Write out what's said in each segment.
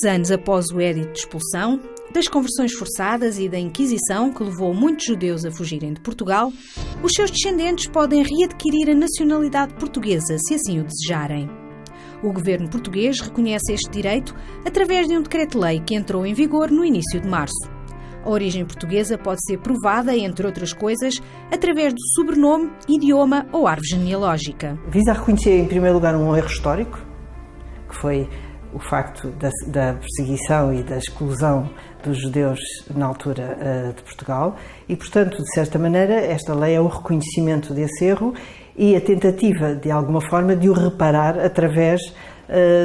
anos após o édito de expulsão, das conversões forçadas e da Inquisição que levou muitos judeus a fugirem de Portugal, os seus descendentes podem readquirir a nacionalidade portuguesa, se assim o desejarem. O governo português reconhece este direito através de um decreto-lei que entrou em vigor no início de março. A origem portuguesa pode ser provada, entre outras coisas, através do sobrenome, idioma ou árvore genealógica. Visa reconhecer, em primeiro lugar, um erro histórico, que foi o facto da perseguição e da exclusão dos judeus na altura de Portugal e, portanto, de certa maneira, esta lei é o reconhecimento desse erro e a tentativa, de alguma forma, de o reparar através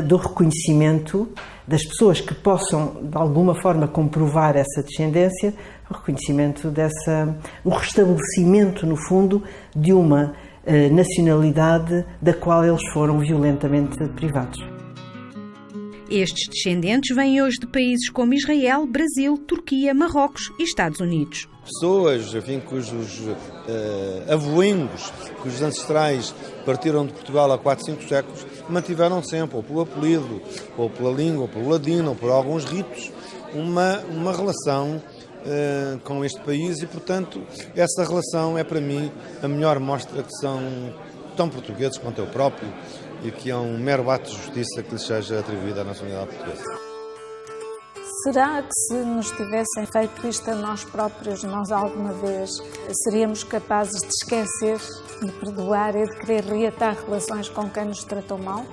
do reconhecimento das pessoas que possam, de alguma forma, comprovar essa descendência, o reconhecimento o restabelecimento, no fundo, de uma nacionalidade da qual eles foram violentamente privados. Estes descendentes vêm hoje de países como Israel, Brasil, Turquia, Marrocos e Estados Unidos. Pessoas, enfim, cujos avoengos, cujos ancestrais partiram de Portugal há 4, 5 séculos, mantiveram sempre, ou pelo apelido, ou pela língua, ou pelo ladino, ou por alguns ritos, uma relação com este país e, portanto, essa relação é para mim a melhor mostra que são tão portugueses quanto eu próprio e que é um mero ato de justiça que lhes seja atribuída à nacionalidade portuguesa. Será que se nos tivessem feito isto a nós próprios, nós alguma vez seríamos capazes de esquecer, de perdoar e de querer reatar relações com quem nos tratou mal?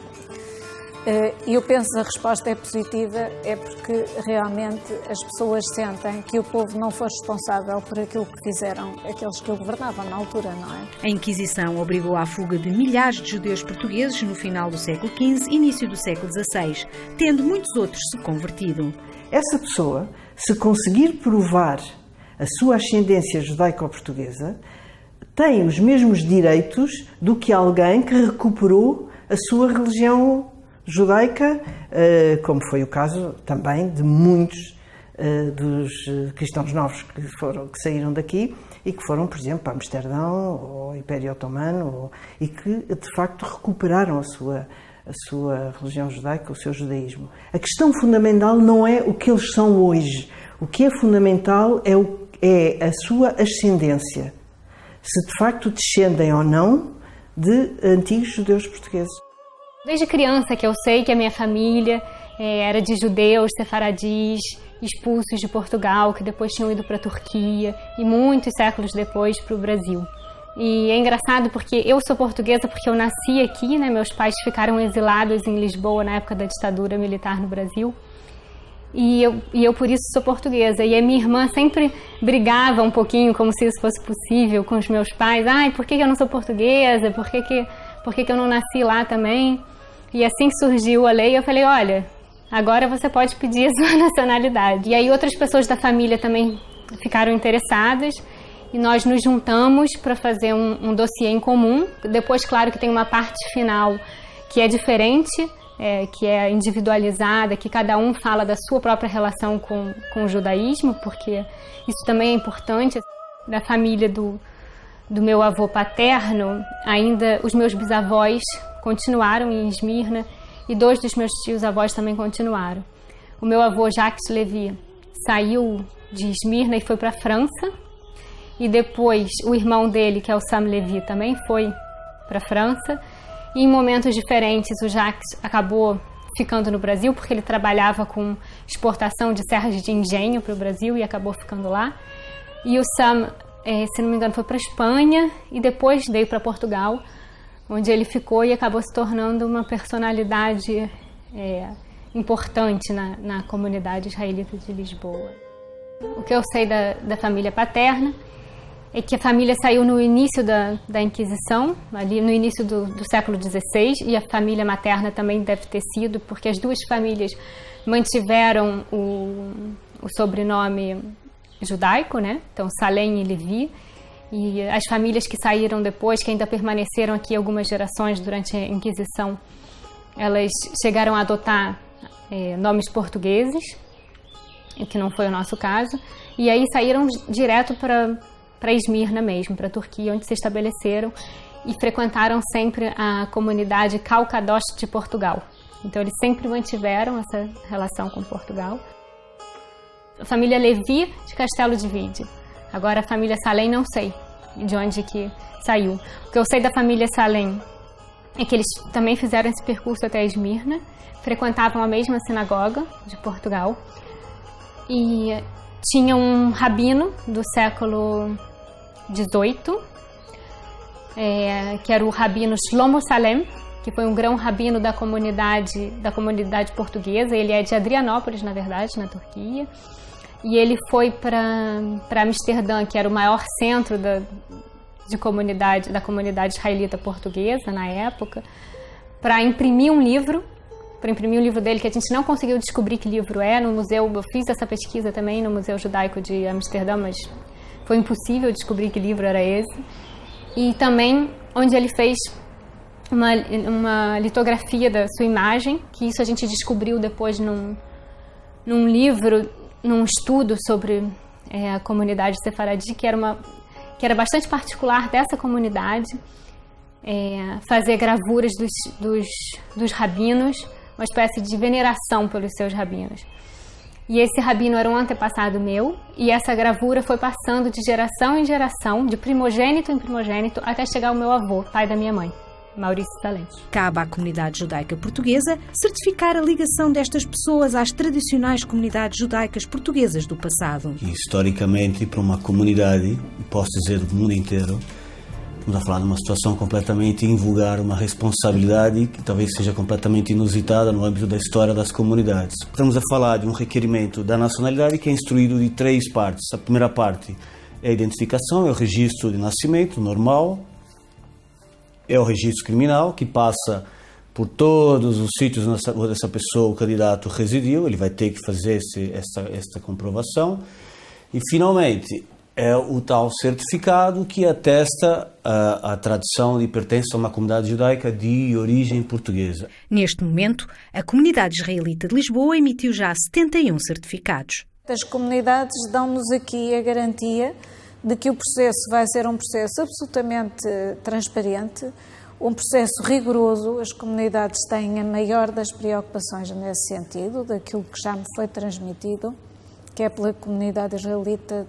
E eu penso que a resposta é positiva, é porque realmente as pessoas sentem que o povo não foi responsável por aquilo que fizeram aqueles que o governavam na altura, não é? A Inquisição obrigou à fuga de milhares de judeus portugueses no final do século XV e início do século XVI, tendo muitos outros se convertido. Essa pessoa, se conseguir provar a sua ascendência judaico-portuguesa, tem os mesmos direitos do que alguém que recuperou a sua religião judaica, como foi o caso também de muitos dos cristãos novos que saíram daqui e que foram, por exemplo, para Amsterdão ou ao Império Otomano e que, de facto, recuperaram a sua religião judaica, o seu judaísmo. A questão fundamental não é o que eles são hoje. O que é fundamental é a sua ascendência. Se, de facto, descendem ou não de antigos judeus portugueses. Desde criança que eu sei que a minha família era de judeus sefaradis, expulsos de Portugal, que depois tinham ido para a Turquia e muitos séculos depois para o Brasil. E é engraçado porque eu sou portuguesa porque eu nasci aqui, né? Meus pais ficaram exilados em Lisboa na época da ditadura militar no Brasil. E eu por isso sou portuguesa. E a minha irmã sempre brigava um pouquinho, como se isso fosse possível, com os meus pais. Ai, por que eu não sou portuguesa? Por que eu não nasci lá também? E assim que surgiu a lei, eu falei, olha, agora você pode pedir a sua nacionalidade. E aí outras pessoas da família também ficaram interessadas e nós nos juntamos para fazer um dossiê em comum. Depois, claro, que tem uma parte final que é diferente, que é individualizada, que cada um fala da sua própria relação com o judaísmo, porque isso também é importante. Da família do meu avô paterno, ainda os meus bisavós continuaram em Esmirna e 2 dos meus tios-avós também continuaram. O meu avô Jacques Levi saiu de Esmirna e foi para a França e depois o irmão dele, que é o Sam Levi, também foi para a França e em momentos diferentes o Jacques acabou ficando no Brasil porque ele trabalhava com exportação de serras de engenho para o Brasil e acabou ficando lá. E o Sam, se não me engano, foi para a Espanha e depois veio para Portugal, onde ele ficou e acabou se tornando uma personalidade importante na comunidade israelita de Lisboa. O que eu sei da família paterna é que a família saiu no início da Inquisição, ali no início do século XVI, e a família materna também deve ter sido, porque as duas famílias mantiveram o sobrenome judaico, né? Então Salem e Levi. E as famílias que saíram depois, que ainda permaneceram aqui algumas gerações durante a Inquisição, elas chegaram a adotar nomes portugueses, que não foi o nosso caso, e aí saíram direto para Esmirna mesmo, para a Turquia, onde se estabeleceram e frequentaram sempre a comunidade Calcadoche de Portugal, Então eles sempre mantiveram essa relação com Portugal. A família Levi de Castelo de Vide. Agora a família Salem não sei de onde que saiu. O que eu sei da família Salem é que eles também fizeram esse percurso até Esmirna, frequentavam a mesma sinagoga de Portugal e tinha um rabino do século XVIII, que era o rabino Shlomo Salem, que foi um grão-rabino da comunidade portuguesa. Ele é de Adrianópolis, na verdade, na Turquia. E ele foi para Amsterdã, que era o maior centro da comunidade israelita portuguesa na época, para imprimir um livro dele, que a gente não conseguiu descobrir que livro é. No museu, eu fiz essa pesquisa também no Museu Judaico de Amsterdã, mas foi impossível descobrir que livro era esse. E também onde ele fez uma litografia da sua imagem, que isso a gente descobriu depois num livro, num estudo sobre a comunidade sefaradi, que era bastante particular dessa comunidade, fazer gravuras dos rabinos, uma espécie de veneração pelos seus rabinos. E esse rabino era um antepassado meu, e essa gravura foi passando de geração em geração, de primogênito em primogênito, até chegar ao meu avô, pai da minha mãe, Maurício Salem. Cabe à comunidade judaica portuguesa certificar a ligação destas pessoas às tradicionais comunidades judaicas portuguesas do passado. E, historicamente, para uma comunidade, posso dizer do mundo inteiro, estamos a falar de uma situação completamente invulgar, uma responsabilidade que talvez seja completamente inusitada no âmbito da história das comunidades. Estamos a falar de um requerimento da nacionalidade que é instruído de 3 partes. A primeira parte é a identificação, é o registro de nascimento normal, é o registro criminal, que passa por todos os sítios onde essa pessoa, o candidato, residiu. Ele vai ter que fazer esta comprovação. E, finalmente, é o tal certificado que atesta a tradição de pertença a uma comunidade judaica de origem portuguesa. Neste momento, a comunidade israelita de Lisboa emitiu já 71 certificados. As comunidades dão-nos aqui a garantia de que o processo vai ser um processo absolutamente transparente, um processo rigoroso. As comunidades têm a maior das preocupações nesse sentido, daquilo que já me foi transmitido, quer pela comunidade israelita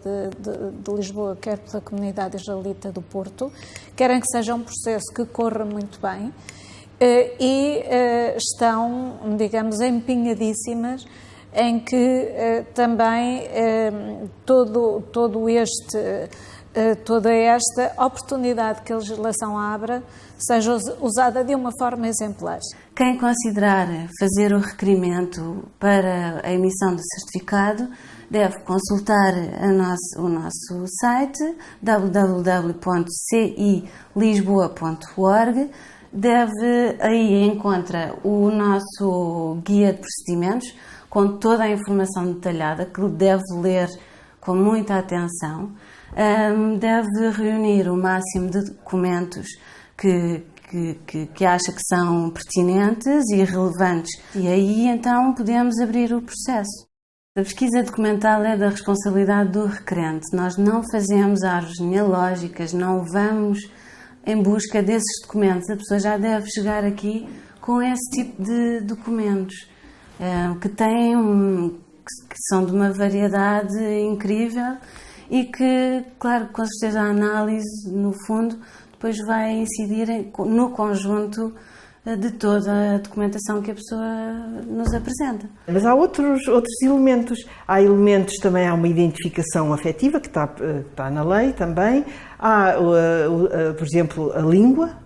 de Lisboa, quer pela comunidade israelita do Porto. Querem que seja um processo que corra muito bem e estão, digamos, empenhadíssimas em que também toda esta oportunidade que a legislação abra seja usada de uma forma exemplar. Quem considerar fazer o requerimento para a emissão do certificado deve consultar o nosso site www.cilisboa.org. Aí encontra o nosso guia de procedimentos com toda a informação detalhada, que deve ler com muita atenção. Deve reunir o máximo de documentos que acha que são pertinentes e relevantes. E aí, então, podemos abrir o processo. A pesquisa documental é da responsabilidade do requerente. Nós não fazemos árvores genealógicas, não vamos em busca desses documentos. A pessoa já deve chegar aqui com esse tipo de documentos, que são de uma variedade incrível e que, claro, com certeza a análise, no fundo, depois vai incidir no conjunto de toda a documentação que a pessoa nos apresenta. Mas há outros elementos. Há elementos também, há uma identificação afetiva que está na lei também. Há, por exemplo, a língua.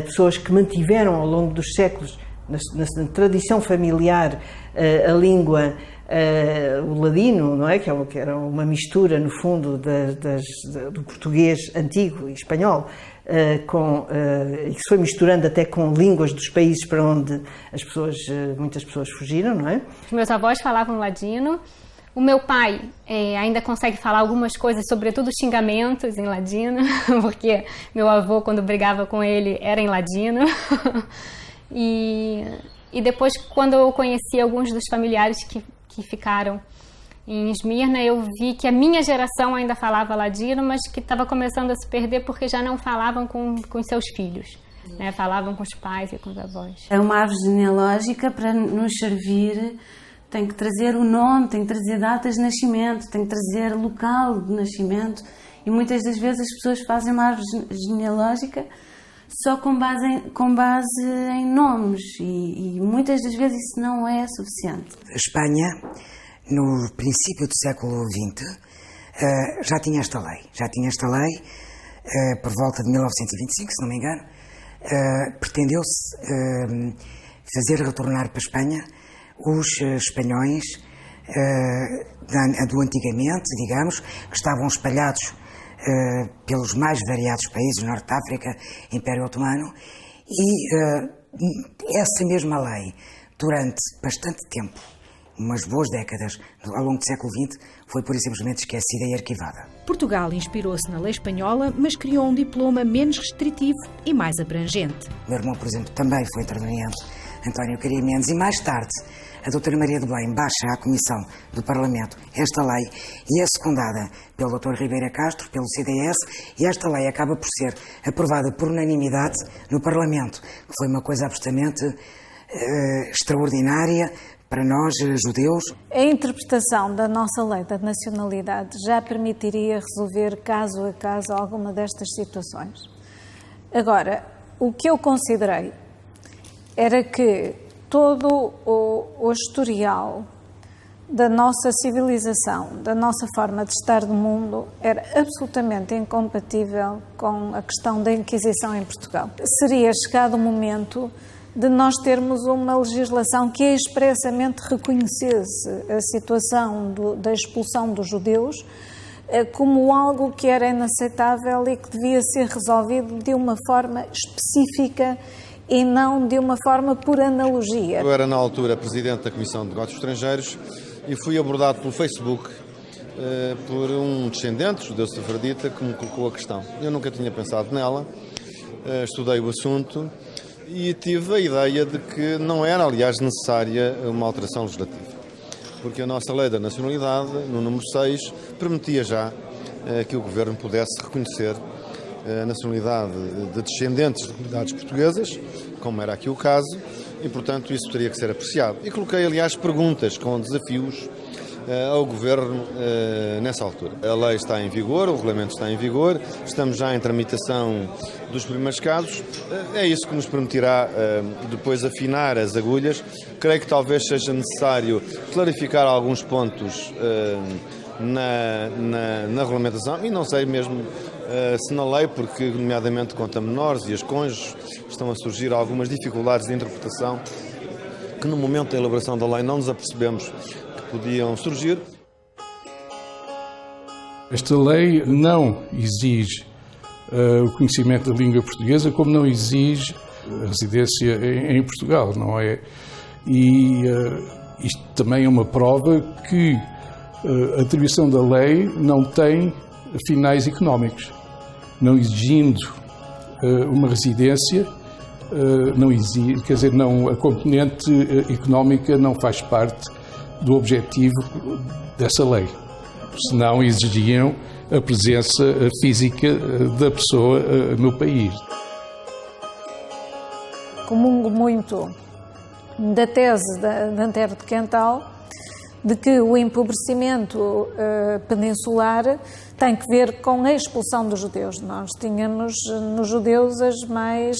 Pessoas que mantiveram ao longo dos séculos, na tradição familiar, a língua, o ladino, não é? Que era uma mistura, no fundo, do português antigo e espanhol, e que se foi misturando até com línguas dos países para onde muitas pessoas fugiram, não é? Os meus avós falavam ladino. O meu pai ainda consegue falar algumas coisas, sobretudo xingamentos em ladino, porque meu avô, quando brigava com ele, era em ladino. E depois, quando eu conheci alguns dos familiares que ficaram em Esmirna, eu vi que a minha geração ainda falava ladino, mas que estava começando a se perder porque já não falavam com seus filhos. né? Falavam com os pais e com os avós. É uma árvore genealógica, para nos servir, tem que trazer o nome, tem que trazer datas de nascimento, tem que trazer local de nascimento, e muitas das vezes as pessoas fazem uma árvore genealógica só com base em nomes, e muitas das vezes isso não é suficiente. A Espanha, no princípio do século XX, já tinha esta lei, por volta de 1925, se não me engano. Pretendeu-se fazer retornar para a Espanha os espanhóis do antigamente, digamos, que estavam espalhados pelos mais variados países, Norte de África, Império Otomano, e essa mesma lei, durante bastante tempo, umas boas décadas, ao longo do século XX, foi pura e simplesmente esquecida e arquivada. Portugal inspirou-se na lei espanhola, mas criou um diploma menos restritivo e mais abrangente. O meu irmão, por exemplo, também foi interveniente, António Caria Mendes, e mais tarde a doutora Maria de Belém baixa à Comissão do Parlamento esta lei e é secundada pelo Dr. Ribeira Castro, pelo CDS, e esta lei acaba por ser aprovada por unanimidade no Parlamento, que foi uma coisa absolutamente extraordinária para nós, judeus. A interpretação da nossa lei da nacionalidade já permitiria resolver caso a caso alguma destas situações. Agora, o que eu considerei era que todo o historial da nossa civilização, da nossa forma de estar no mundo, era absolutamente incompatível com a questão da Inquisição em Portugal. Seria chegado o momento de nós termos uma legislação que expressamente reconhecesse a situação da expulsão dos judeus como algo que era inaceitável e que devia ser resolvido de uma forma específica e não de uma forma por analogia. Eu era, na altura, presidente da Comissão de Negócios Estrangeiros e fui abordado pelo Facebook por um descendente, judeu sefardita, que me colocou a questão. Eu nunca tinha pensado nela, estudei o assunto e tive a ideia de que não era, aliás, necessária uma alteração legislativa, porque a nossa lei da nacionalidade, no número 6, permitia já que o Governo pudesse reconhecer a nacionalidade de descendentes de comunidades portuguesas, como era aqui o caso, e, portanto, isso teria que ser apreciado. E coloquei, aliás, perguntas com desafios ao Governo nessa altura. A lei está em vigor, o regulamento está em vigor, estamos já em tramitação dos primeiros casos. É isso que nos permitirá depois afinar as agulhas. Creio que talvez seja necessário clarificar alguns pontos na regulamentação, e não sei mesmo se na lei, porque, nomeadamente quanto a menores e as cônjuges, estão a surgir algumas dificuldades de interpretação que no momento da elaboração da lei não nos apercebemos que podiam surgir. Esta lei não exige o conhecimento da língua portuguesa, como não exige a residência em Portugal, não é? E isto também é uma prova que a atribuição da lei não tem finais económicos. Não exigindo uma residência, não exige, quer dizer, não, a componente económica não faz parte do objetivo dessa lei. Senão exigiam a presença física da pessoa no país. Comungo muito da tese de Antero de Quental, de que o empobrecimento peninsular tem que ver com a expulsão dos judeus. Nós tínhamos nos judeus os mais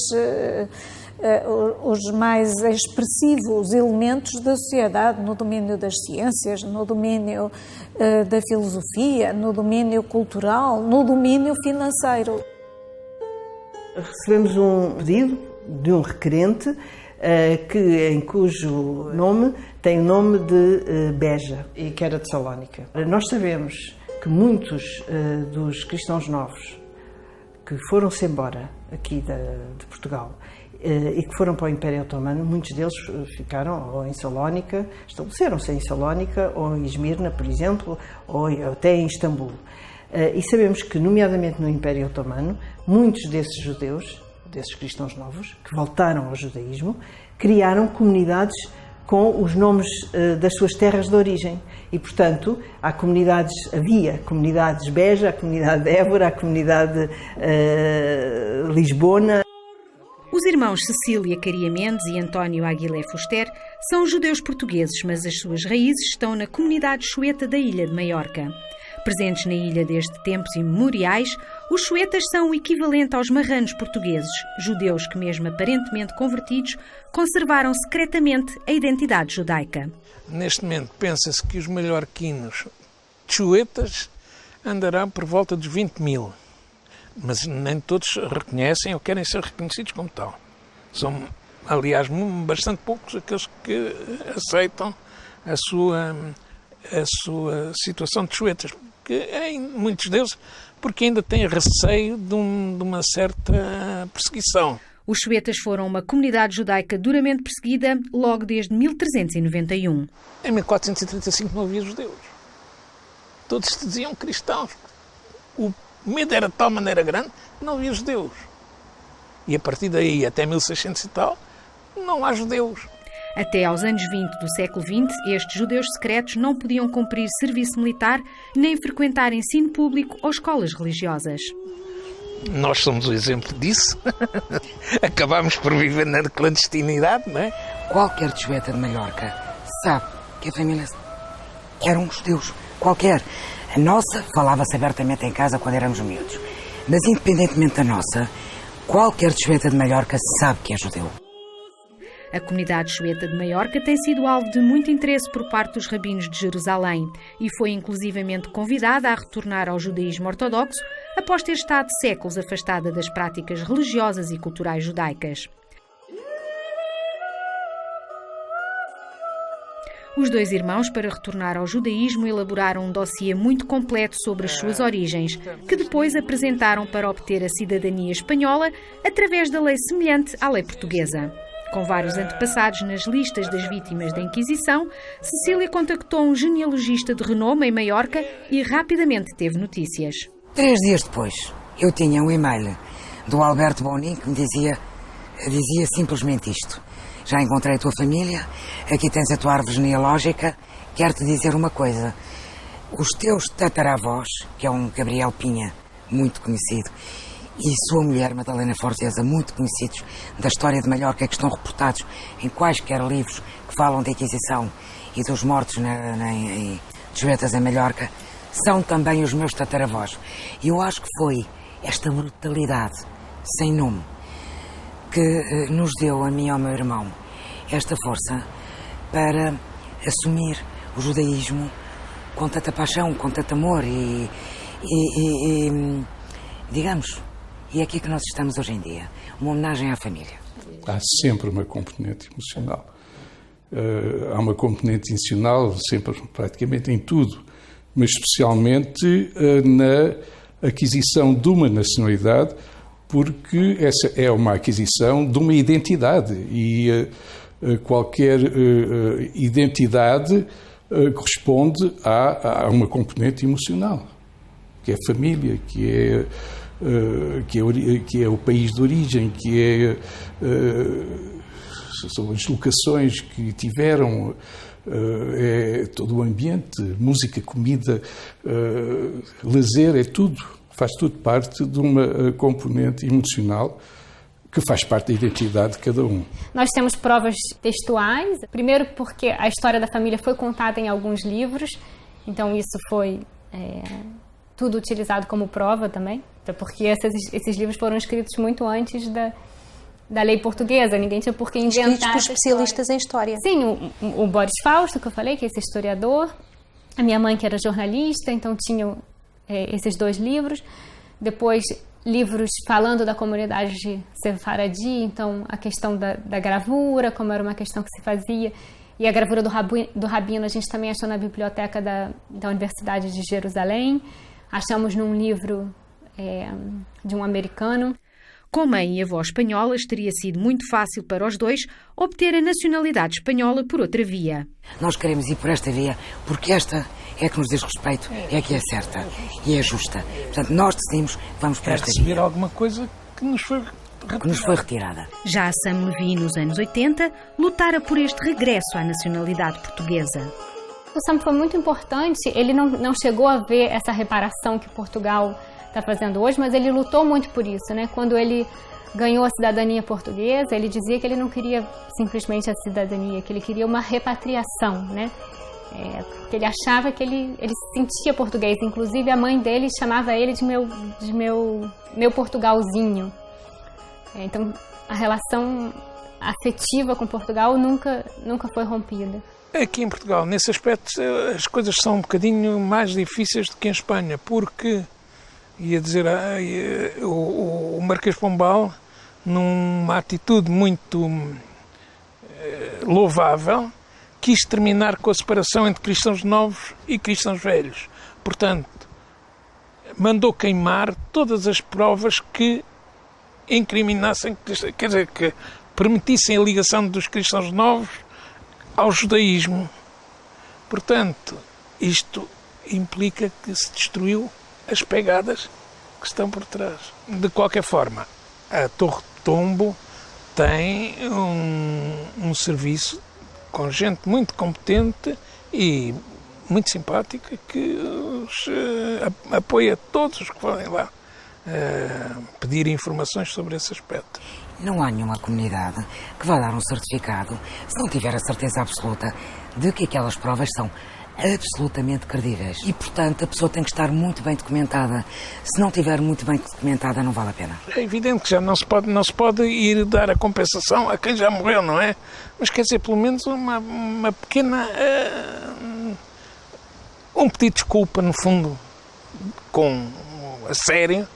expressivos elementos da sociedade, no domínio das ciências, no domínio da filosofia, no domínio cultural, no domínio financeiro. Recebemos um pedido de um requerente em cujo nome tem o nome de Beja e que era de Salónica. Nós sabemos que muitos dos cristãos novos que foram-se embora aqui de Portugal e que foram para o Império Otomano, muitos deles ficaram ou em Salónica, estabeleceram-se em Salónica ou em Esmirna, por exemplo, ou até em Istambul. E sabemos que, nomeadamente no Império Otomano, muitos desses judeus, desses cristãos novos, que voltaram ao judaísmo, criaram comunidades com os nomes das suas terras de origem. E, portanto, havia comunidades Beja, a comunidade de Évora, a comunidade Lisbona. Os irmãos Cecília Caria Mendes e António Aguilé Fuster são judeus portugueses, mas as suas raízes estão na comunidade chueta da ilha de Maiorca. Presentes na ilha desde tempos imemoriais, os chuetas são o equivalente aos marranos portugueses, judeus que, mesmo aparentemente convertidos, conservaram secretamente a identidade judaica. Neste momento, pensa-se que os maiorquinos chuetas andarão por volta dos 20 mil. Mas nem todos reconhecem ou querem ser reconhecidos como tal. São, aliás, bastante poucos aqueles que aceitam a sua situação de chuetas, porque muitos deles porque ainda têm receio de uma certa perseguição. Os chuetas foram uma comunidade judaica duramente perseguida logo desde 1391. Em 1435 não havia judeus. Todos se diziam cristãos. O medo era de tal maneira grande que não havia judeus. E a partir daí, até 1600 e tal, não há judeus. Até aos anos 20 do século XX, estes judeus secretos não podiam cumprir serviço militar nem frequentar ensino público ou escolas religiosas. Nós somos o exemplo disso. Acabámos por viver na clandestinidade, não é? Qualquer chueta de Maiorca sabe que a família eram judeus. Qualquer. A nossa falava-se abertamente em casa quando éramos miúdos. Mas independentemente da nossa, qualquer chueta de Maiorca sabe que é judeu. A comunidade chueta de Maiorca tem sido alvo de muito interesse por parte dos rabinos de Jerusalém e foi inclusivamente convidada a retornar ao judaísmo ortodoxo após ter estado séculos afastada das práticas religiosas e culturais judaicas. Os dois irmãos, para retornar ao judaísmo, elaboraram um dossiê muito completo sobre as suas origens, que depois apresentaram para obter a cidadania espanhola através da lei semelhante à lei portuguesa. Com vários antepassados nas listas das vítimas da Inquisição, Cecília contactou um genealogista de renome em Maiorca e rapidamente teve notícias. 3 dias depois, eu tinha um e-mail do Alberto Bonin que me dizia simplesmente isto. Já encontrei a tua família, aqui tens a tua árvore genealógica, quero-te dizer uma coisa. Os teus tataravós, que é um Gabriel Pinha, muito conhecido, e sua mulher, Madalena Forteza, muito conhecidos da história de Maiorca, que estão reportados em quaisquer livros que falam da Inquisição e dos mortos de Chuetas em Maiorca, são também os meus tataravós. E eu acho que foi esta brutalidade, sem nome, que nos deu, a mim e ao meu irmão, esta força para assumir o judaísmo com tanta paixão, com tanto amor e digamos, e é aqui que nós estamos hoje em dia, uma homenagem à família. Há sempre uma componente emocional. Há uma componente emocional sempre, praticamente em tudo, mas especialmente na aquisição de uma nacionalidade, porque essa é uma aquisição de uma identidade e qualquer identidade corresponde a uma componente emocional, que é a família, que é o país de origem, são as locações que tiveram, é todo o ambiente, música, comida, lazer, é tudo. Faz tudo parte de uma componente emocional que faz parte da identidade de cada um. Nós temos provas textuais, primeiro porque a história da família foi contada em alguns livros, então isso foi tudo utilizado como prova também, porque esses livros foram escritos muito antes da lei portuguesa, ninguém tinha por que inventar. Escritos por especialistas em história. Sim, o Boris Fausto, que eu falei, que é esse historiador, a minha mãe que era jornalista, então tinha esses 2 livros, depois livros falando da comunidade sefaradi, então a questão da gravura, como era uma questão que se fazia, e a gravura do Rabino a gente também achou na biblioteca da Universidade de Jerusalém, achamos num livro de um americano. Com mãe e avó espanholas, teria sido muito fácil para os dois obter a nacionalidade espanhola por outra via. Nós queremos ir por esta via porque esta é que nos diz respeito, é que é certa e é justa. Portanto, nós decidimos que vamos por esta via. Receber alguma coisa que nos foi retirada. Já a Sam Levi, nos anos 80, lutara por este regresso à nacionalidade portuguesa. O Sam foi muito importante, ele não chegou a ver essa reparação que Portugal está fazendo hoje, mas ele lutou muito por isso, né? Quando ele ganhou a cidadania portuguesa, ele dizia que ele não queria simplesmente a cidadania, que ele queria uma repatriação, né? Porque ele achava que ele se sentia português. Inclusive, a mãe dele chamava ele de meu Portugalzinho. Então, a relação afetiva com Portugal nunca foi rompida. Aqui em Portugal, nesse aspecto, as coisas são um bocadinho mais difíceis do que em Espanha, porque, ia dizer, o Marquês de Pombal, numa atitude muito louvável, quis terminar com a separação entre cristãos novos e cristãos velhos. Portanto, mandou queimar todas as provas que incriminassem, quer dizer, que permitissem a ligação dos cristãos novos ao judaísmo. Portanto, isto implica que se destruiu as pegadas que estão por trás. De qualquer forma, a Torre de Tombo tem um serviço com gente muito competente e muito simpática que apoia todos os que forem lá pedir informações sobre esse aspecto. Não há nenhuma comunidade que vá dar um certificado se não tiver a certeza absoluta de que aquelas provas são absolutamente credíveis. E, portanto, a pessoa tem que estar muito bem documentada. Se não estiver muito bem documentada, não vale a pena. É evidente que já não se pode ir dar a compensação a quem já morreu, não é? Mas quer dizer, pelo menos uma pequena... um pedido de desculpa, no fundo, a sério,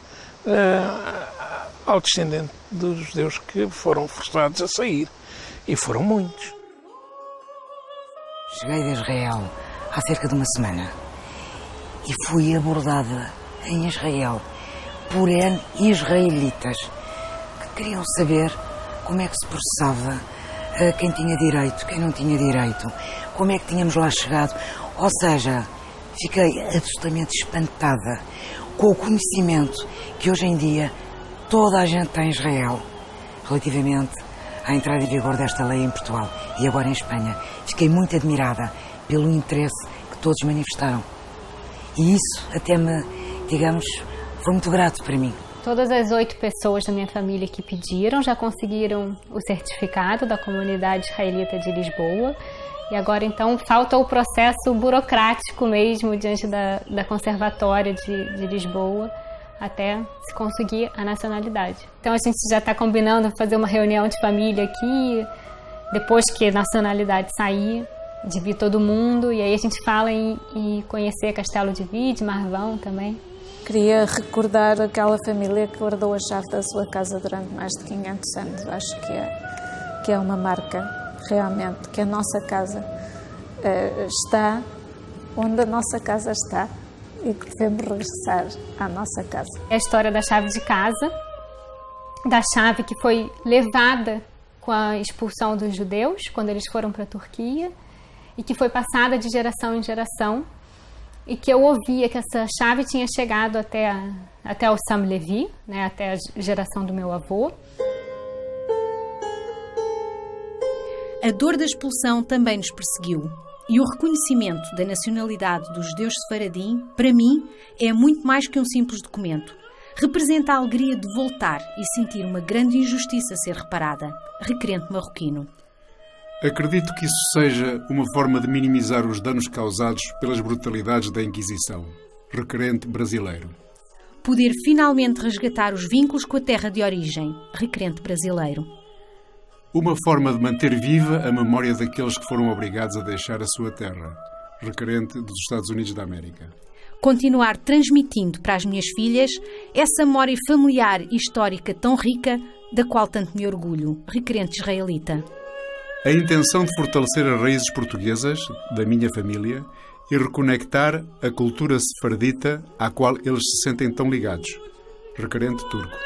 ao descendente dos judeus que foram forçados a sair. E foram muitos. Cheguei de Israel há cerca de uma semana e fui abordada em Israel por N israelitas que queriam saber como é que se processava quem tinha direito, quem não tinha direito, como é que tínhamos lá chegado. Ou seja, fiquei absolutamente espantada com o conhecimento que hoje em dia toda a gente tem em Israel relativamente à entrada em vigor desta lei em Portugal e agora em Espanha. Fiquei muito admirada pelo interesse que todos manifestaram. E isso até foi muito grato para mim. Todas as 8 pessoas da minha família que pediram já conseguiram o certificado da comunidade israelita de Lisboa. E agora, então, falta o processo burocrático mesmo diante da Conservatória de Lisboa até se conseguir a nacionalidade. Então, a gente já está combinando fazer uma reunião de família aqui, depois que a nacionalidade sair, de vir todo mundo, e aí a gente fala em conhecer Castelo de Vide, Marvão também. Queria recordar aquela família que guardou a chave da sua casa durante mais de 500 anos. Acho que é uma marca, realmente, que a nossa casa está onde a nossa casa está e que devemos regressar à nossa casa. É a história da chave de casa, da chave que foi levada com a expulsão dos judeus, quando eles foram para a Turquia, e que foi passada de geração em geração, e que eu ouvia que essa chave tinha chegado até o Sam Levi, né, até a geração do meu avô. A dor da expulsão também nos perseguiu, e o reconhecimento da nacionalidade dos judeus sefaradim, para mim, é muito mais que um simples documento. Representa a alegria de voltar e sentir uma grande injustiça a ser reparada. Requerente marroquino. Acredito que isso seja uma forma de minimizar os danos causados pelas brutalidades da Inquisição. Requerente brasileiro. Poder finalmente resgatar os vínculos com a terra de origem. Requerente brasileiro. Uma forma de manter viva a memória daqueles que foram obrigados a deixar a sua terra. Requerente dos Estados Unidos da América. Continuar transmitindo para as minhas filhas essa memória familiar e histórica tão rica, da qual tanto me orgulho. Requerente israelita. A intenção de fortalecer as raízes portuguesas da minha família e reconectar a cultura sefardita à qual eles se sentem tão ligados. Requerente turco.